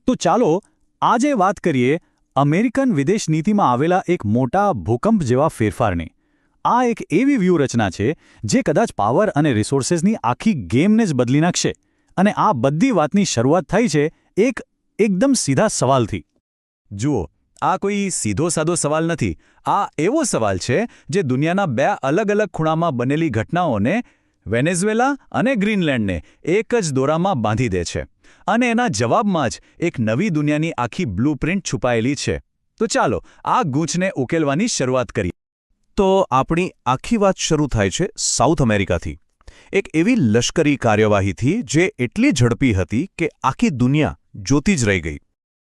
તો ચાલો આજે વાત કરીએ અમેરિકન વિદેશ નીતિમાં આવેલા એક મોટા ભૂકંપ જેવા ફેરફારની. આ એક એવી વ્યૂહરચના છે જે કદાચ પાવર અને રિસોર્સેસની આખી ગેમને જ બદલી નાખશે. અને આ બધી વાતની શરૂઆત થઈ છે એકદમ સીધા સવાલથી. જુઓ, આ કોઈ સીધો સાદો સવાલ નથી. આ એવો સવાલ છે જે દુનિયાના બે અલગ અલગ ખૂણામાં બનેલી ઘટનાઓને, વેનેઝુએલા અને ગ્રીનલેન્ડને એક જ દોરામાં બાંધી દે છે. અને એના જવાબમાં જ એક નવી દુનિયાની આખી બ્લૂપ્રિન્ટ છુપાયેલી છે. તો ચાલો આ ગૂંચને ઉકેલવાની શરૂઆત કરીએ. તો આપણી આખી વાત શરૂ થાય છે સાઉથ અમેરિકાથી. એક એવી લશ્કરી કાર્યવાહીથી જે એટલી ઝડપી હતી કે આખી દુનિયા જોતી જ રહી ગઈ.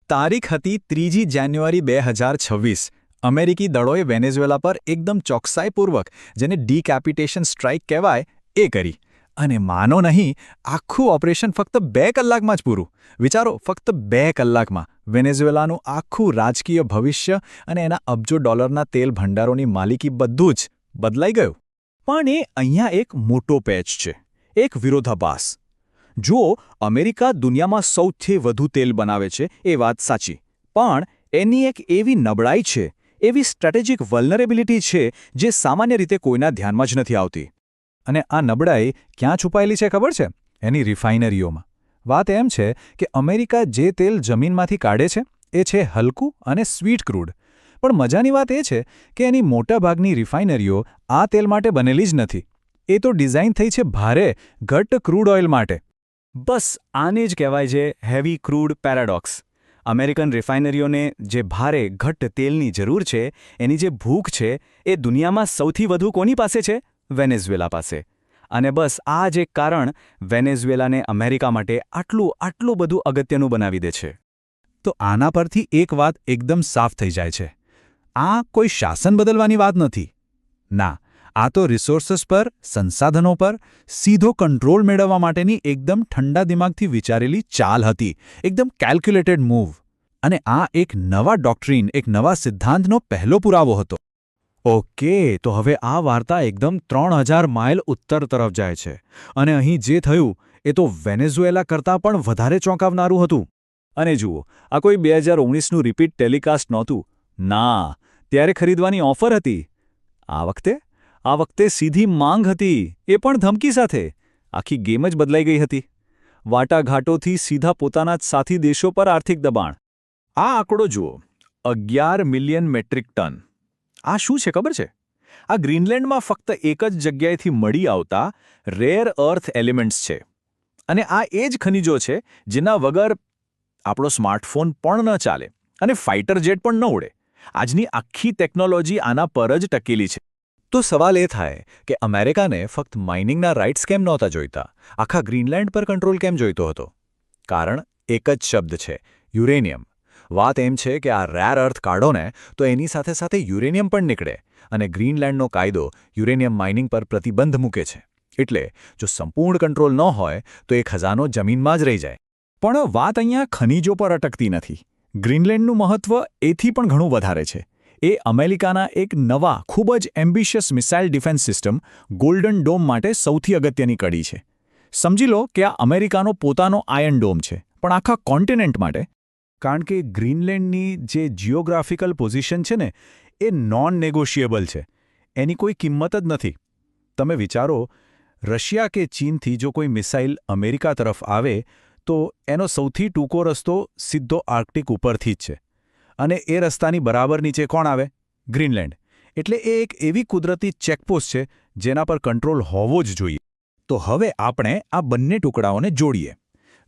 તારીખ હતી 3 જાન્યુઆરી 2026. અમેરિકી દળોએ વેનેઝુએલા પર એકદમ ચોકસાઈપૂર્વક, જેને ડીકેપિટેશન સ્ટ્રાઇક કહેવાય, એ કરી. અને માનો નહીં, આખું ઓપરેશન ફક્ત 2 કલાકમાં જ પૂરું. વિચારો, ફક્ત 2 કલાકમાં વેનેઝુએલાનું આખું રાજકીય ભવિષ્ય અને એના અબજો ડોલરના તેલ ભંડારોની માલિકી બધું જ બદલાઈ ગયું. પણ એ અહીંયા એક મોટો પેચ છે, એક વિરોધાભાસ. જુઓ, અમેરિકા દુનિયામાં સૌથી વધુ તેલ બનાવે છે, એ વાત સાચી. પણ એની એક એવી નબળાઈ છે, એવી સ્ટ્રેટેજિક વલ્નરેબિલિટી છે જે સામાન્ય રીતે કોઈના ધ્યાનમાં જ નથી આવતી. અને આ નબળાઈ ક્યાં છુપાયેલી છે ખબર છે? એની રિફાઇનરીઓમાં. વાત એમ છે કે અમેરિકા જે તેલ જમીનમાંથી કાઢે છે એ છે હલકું અને સ્વીટ ક્રૂડ. પણ મજાની વાત એ છે કે એની મોટાભાગની રિફાઇનરીઓ આ તેલ માટે બનેલી જ નથી. એ તો ડિઝાઇન થઈ છે ભારે, ઘટ્ટ ક્રૂડ ઓઇલ માટે. બસ આને જ કહેવાય છે હેવી ક્રૂડ પેરાડોક્સ. અમેરિકન રિફાઇનરીઓને જે ભારે, ઘટ્ટ તેલની જરૂર છે, એની જે ભૂખ છે, એ દુનિયામાં સૌથી વધુ કોની પાસે છે? વેનેઝુએલા પાસે. અને બસ આ જ એક કારણ વેનેઝુએલાને અમેરિકા માટે આટલું બધું અગત્યનું બનાવી દે છે. તો આના પરથી એક વાત એકદમ સાફ થઈ જાય છે. આ કોઈ શાસન બદલવાની વાત નથી. ના, આ તો રિસોર્સસ પર, સંસાધનો પર સીધો કંટ્રોલ મેળવવા માટેની એકદમ ઠંડા દિમાગથી વિચારેલી ચાલ હતી. એકદમ કેલ્ક્યુલેટેડ મૂવ. અને આ એક નવા ડોક્ટ્રીન, એક નવા સિદ્ધાંતનો પહેલો પુરાવો હતો. ઓકે, તો હવે આ વાર્તા એકદમ 3000 માઇલ ઉત્તર તરફ જાય છે. અને અહીં જે થયું એ તો વેનેઝુએલા કરતાં પણ વધારે ચોંકાવનારું હતું. અને જુઓ, આ કોઈ 2019નું રિપીટ ટેલિકાસ્ટ નહોતું. ના, ત્યારે ખરીદવાની ઓફર હતી. આ વખતે સીધી માંગ હતી, એ પણ ધમકી સાથે. આખી ગેમ જ બદલાઈ ગઈ હતી. વાટાઘાટોથી સીધા પોતાના જ સાથી દેશો પર આર્થિક દબાણ. આ આંકડો જુઓ, 11 મિલિયન મેટ્રિક ટન. આ શું છે ખબર છે? આ ગ્રીનલેન્ડમાં ફક્ત એક જ જગ્યાએથી મળી આવતા રેર અર્થ એલિમેન્ટ્સ છે. અને આ એ જ ખનિજો છે જેના વગર આપણો સ્માર્ટફોન પણ ન ચાલે અને ફાઇટર જેટ પણ ન ઉડે. આજની આખી ટેકનોલોજી આના પર જ ટકેલી છે. તો સવાલ એ થાય કે અમેરિકાને ફક્ત માઇનિંગના રાઇટ્સ કેમ નહોતા જોઈતા? આખા ગ્રીનલેન્ડ પર કંટ્રોલ કેમ જોઈતો હતો? કારણ એક જ શબ્દ છે: યુરેનિયમ. વાત એમ છે કે આ રેર અર્થ કાઢો ને તો એની સાથે સાથે યુરેનિયમ પણ નીકળે. અને ગ્રીનલેન્ડનો કાયદો યુરેનિયમ માઇનિંગ પર પ્રતિબંધ મૂકે છે. એટલે જો સંપૂર્ણ કંટ્રોલ ન હોય તો એ ખજાનો જમીનમાં જ રહી જાય. પણ વાત અહીંયા ખનિજો પર અટકતી નથી. ગ્રીનલેન્ડનું મહત્વ એથી પણ ઘણું વધારે છે. એ અમેરિકાના એક નવા, ખૂબ જ ambitious missile defence system golden dome માટે સૌથી અગત્યની કડી છે. સમજી લો કે આ અમેરિકાનો પોતાનો આયર્ન ડોમ છે, પણ આખા કોન્ટિનેન્ટ માટે. કારણ કે ગ્રીનલેન્ડની જે જિયોગ્રાફિકલ પોઝિશન છે ને, એ નોન નેગોશિયેબલ છે. એની કોઈ કિંમત જ નથી. તમે વિચારો, રશિયા કે ચીનથી જો કોઈ મિસાઇલ અમેરિકા તરફ આવે તો એનો સૌથી ટૂંકો રસ્તો સીધો આર્કટિક ઉપરથી જ છે. અને એ રસ્તાની બરાબર નીચે કોણ આવે? ગ્રીનલેન્ડ. એટલે એ એક એવી કુદરતી ચેકપોસ્ટ છે જેના પર કંટ્રોલ હોવો જ જોઈએ. તો હવે આપણે આ બંને ટુકડાઓને જોડીએ.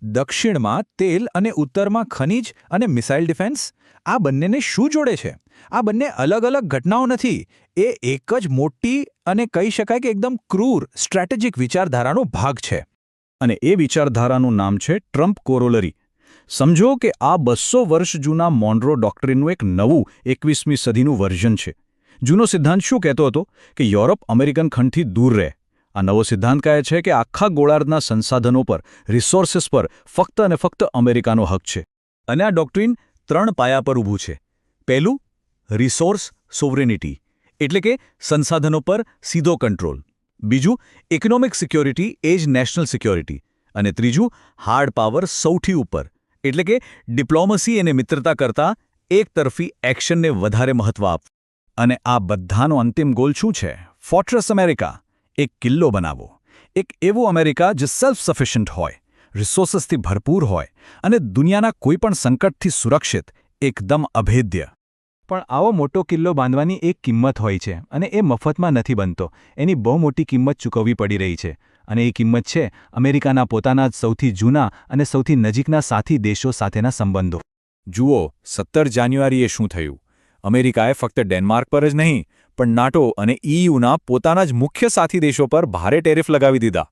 દક્ષિણમાં તેલ અને ઉત્તરમાં ખનિજ અને મિસાઇલ ડિફેન્સ. આ બંનેને શું જોડે છે? આ બંને અલગ અલગ ઘટનાઓ નથી. એ એક જ મોટી અને કહી શકાય કે એકદમ ક્રૂર સ્ટ્રેટેજિક વિચારધારાનો ભાગ છે. અને એ વિચારધારાનું નામ છે ટ્રમ્પ કોરોલરી. સમજો કે આ 200 વર્ષ જૂના મોન્રો ડોક્ટ્રીનનું એક નવું 21મી સદીનું વર્ઝન છે. જૂનો સિદ્ધાંત શું કહેતો હતો? કે યુરોપ અમેરિકન ખંડથી દૂર રહે. આ નવો સિદ્ધાંત કહે છે કે આખા ગોળાર્ધના સંસાધનો પર, રિસોર્સિસ પર ફક્ત અને ફક્ત અમેરિકાનો હક છે. અને આ ડોક્ટ્રીન 3 પાયા પર ઊભું છે. પહેલું, રિસોર્સ સોવરેનિટી, એટલે કે સંસાધનો પર સીધો કંટ્રોલ. બીજું, ઇકોનોમિક સિક્યોરિટી, એ જ નેશનલ સિક્યોરિટી. અને ત્રીજું, હાર્ડ પાવર સૌથી ઉપર, એટલે કે ડિપ્લોમસી અને મિત્રતા કરતાં એકતરફી એક્શનને વધારે મહત્વ આપવું. અને આ બધાનો અંતિમ ગોલ શું છે? ફોર્ટ્રેસ અમેરિકા, એક કિલ્લો બનાવવો. એક એવો અમેરિકા જે સેલ્ફ સફિશિયન્ટ હોય, રિસોર્સથી ભરપૂર હોય અને દુનિયાના કોઈપણ સંકટથી સુરક્ષિત, એકદમ અભેદ્ય. પણ આવો મોટો કિલ્લો બાંધવાની એક કિંમત હોય છે અને એ મફતમાં નથી બનતો. એની બહુ મોટી કિંમત ચૂકવવી પડી રહી છે અને એ કિંમત છે અમેરિકાના પોતાના જ સૌથી જૂના અને સૌથી નજીકના સાથી દેશો સાથેના સંબંધો. જુઓ, 17 જાન્યુઆરીએ શું થયું? અમેરિકાએ ફક્ત ડેનમાર્ક પર જ નહીં, પણ નાટો અને EUના પોતાના જ મુખ્ય સાથી દેશો પર ભારે ટેરિફ લગાવી દીધા.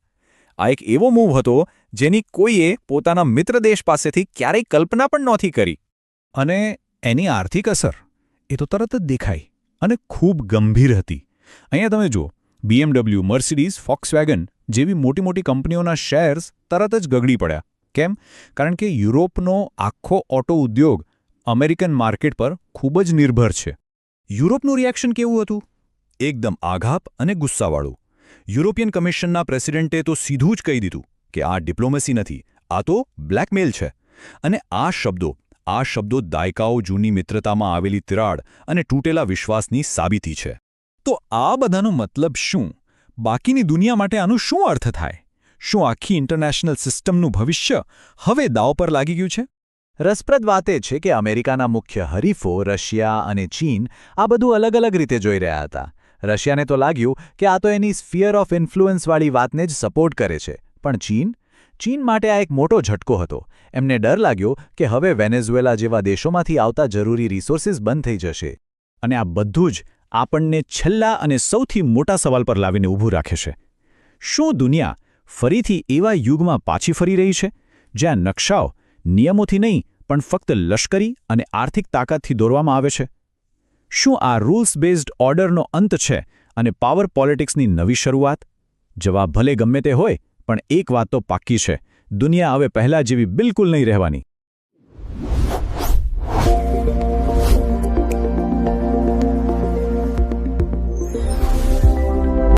આ એક એવો મૂવ હતો જેની કોઈએ પોતાના મિત્ર દેશ પાસેથી ક્યારેય કલ્પના પણ નહોતી કરી. અને એની આર્થિક અસર એ તો તરત જ દેખાઈ અને ખૂબ ગંભીર હતી. અહીંયા તમે જુઓ, BMW, મર્સિડીઝ, ફોક્સવેગન જેવી મોટી મોટી કંપનીઓના શેર્સ તરત જ ગગડી પડ્યા. કેમ? કારણ કે યુરોપનો આખો ઓટો ઉદ્યોગ અમેરિકન માર્કેટ પર ખૂબ જ નિર્ભર છે. યુરોપનું રિએક્શન કેવું હતું? એકદમ આઘાત અને ગુસ્સાવાળું. યુરોપિયન કમિશનના પ્રેસિડેન્ટે તો સીધું જ કહી દીધું કે આ ડિપ્લોમસી નથી, આ તો બ્લેકમેલ છે. અને આ શબ્દો દાયકાઓ જૂની મિત્રતામાં આવેલી તિરાડ અને તૂટેલા વિશ્વાસની સાબિતી છે. તો આ બધાનો મતલબ શું? બાકીની દુનિયા માટે આનું શું અર્થ થાય? શું આખી ઇન્ટરનેશનલ સિસ્ટમનું ભવિષ્ય હવે દાવ પર લાગી ગયું છે? રસપ્રદ વાત એ છે કે અમેરિકાના મુખ્ય હરીફો રશિયા અને ચીન આ બધું અલગ અલગ રીતે જોઈ રહ્યા હતા. રશિયાને તો લાગ્યું કે આ તો એની સ્ફિયર ઓફ ઇન્ફ્લુઅન્સવાળી વાતને જ સપોર્ટ કરે છે. પણ ચીન માટે આ એક મોટો ઝટકો હતો. એમને ડર લાગ્યો કે હવે વેનેઝુએલા જેવા દેશોમાંથી આવતા જરૂરી રિસોર્સિસ બંધ થઈ જશે. અને આ બધું જ આપણને છેલ્લા અને સૌથી મોટા સવાલ પર લાવીને ઊભું રાખે છે. શું દુનિયા ફરીથી એવા યુગમાં પાછી ફરી રહી છે જ્યાં નકશાઓ નિયમોથી નહીં પણ ફક્ત લશ્કરી અને આર્થિક તાકાતથી દોરવામાં આવે છે? શું આ રૂલ્સ બેઝડ ઓર્ડરનો અંત છે અને પાવર પોલિટિક્સની નવી શરૂઆત? જવાબ ભલે ગમે તે હોય, પણ એક વાત તો પાક્કી છે: દુનિયા હવે પહેલા જેવી બિલકુલ નહીં રહેવાની.